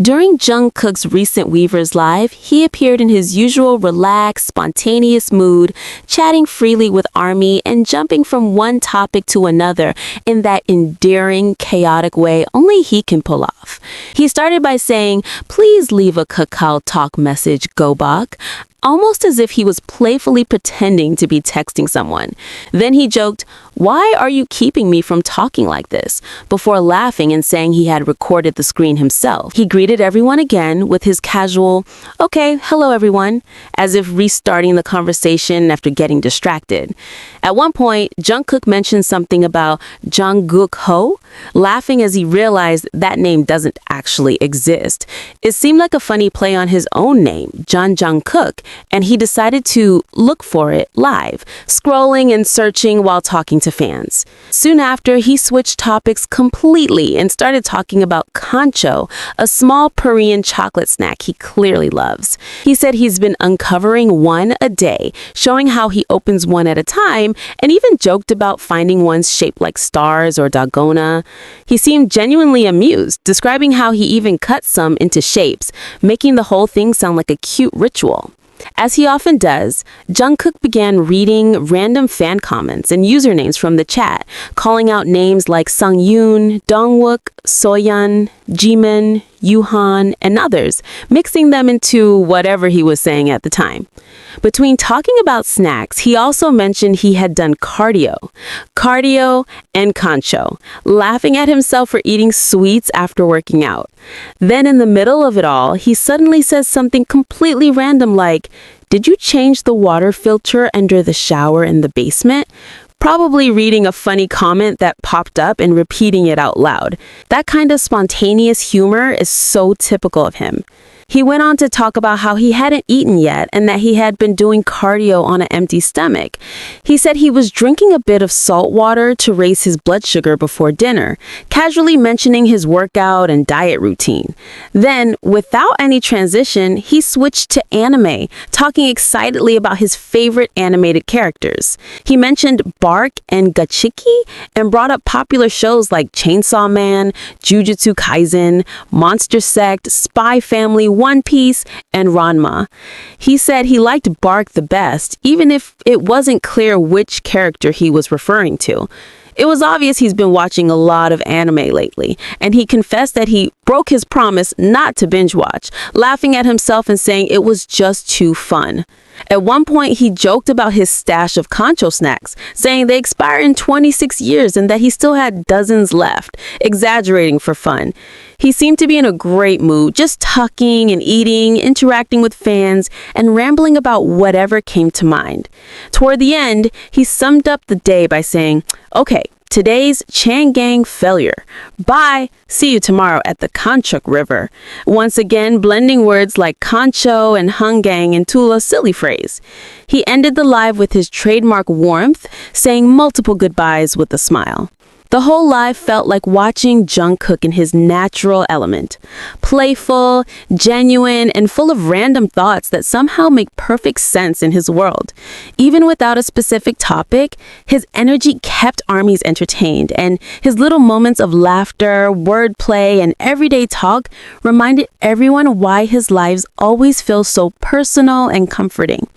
During Jungkook's recent Weverse live, he appeared in his usual relaxed, spontaneous mood, chatting freely with ARMY and jumping from one topic to another in that endearing, chaotic way only he can pull off. He started by saying, "Please leave a KakaoTalk message, Gobak," almost as if he was playfully pretending to be texting someone. Then he joked, "Why are you keeping me from talking like this?" before laughing and saying he had recorded the screen himself. He greeted everyone again with his casual, "Okay, hello everyone," as if restarting the conversation after getting distracted. At one point, Jungkook mentioned something about Jeon Guk-ho, laughing as he realized that name doesn't actually exist. It seemed like a funny play on his own name, Jeon Guk-ho, and he decided to look for it live, scrolling and searching while talking to fans. Soon after, he switched topics completely and started talking about Kancho, a small Korean chocolate snack he clearly loves. He said he's been uncovering one a day, showing how he opens one at a time, and even joked about finding ones shaped like stars or dalgona. He seemed genuinely amused, describing how he even cut some into shapes, making the whole thing sound like a cute ritual. As he often does, Jungkook began reading random fan comments and usernames from the chat, calling out names like Sungyoon, Dongwook, Soyeon, Jimin, Yuhan, and others, mixing them into whatever he was saying at the time. Between talking about snacks, he also mentioned he had done cardio and Kancho, laughing at himself for eating sweets after working out. Then in the middle of it all, he suddenly says something completely random like, "Did you change the water filter under the shower in the basement?" Probably reading a funny comment that popped up and repeating it out loud. That kind of spontaneous humor is so typical of him. He went on to talk about how he hadn't eaten yet and that he had been doing cardio on an empty stomach. He said he was drinking a bit of salt water to raise his blood sugar before dinner, casually mentioning his workout and diet routine. Then, without any transition, he switched to anime, talking excitedly about his favorite animated characters. He mentioned Bark and Gachiki and brought up popular shows like Chainsaw Man, Jujutsu Kaisen, Monster Sect, Spy Family, One Piece, and Ranma. He said he liked Bark the best, even if it wasn't clear which character he was referring to. It was obvious he's been watching a lot of anime lately, and he confessed that he broke his promise not to binge watch, laughing at himself and saying it was just too fun. At one point, he joked about his stash of Kancho snacks, saying they expire in 26 years and that he still had dozens left, exaggerating for fun. He seemed to be in a great mood, just talking and eating, interacting with fans, and rambling about whatever came to mind. Toward the end, he summed up the day by saying, "Okay, today's Changang failure. Bye. See you tomorrow at the Jungkook River." Once again, blending words like Kancho and Hungang into a silly phrase. He ended the live with his trademark warmth, saying multiple goodbyes with a smile. The whole live felt like watching Jungkook in his natural element. Playful, genuine, and full of random thoughts that somehow make perfect sense in his world. Even without a specific topic, his energy kept ARMYs entertained, and his little moments of laughter, wordplay, and everyday talk reminded everyone why his lives always feel so personal and comforting.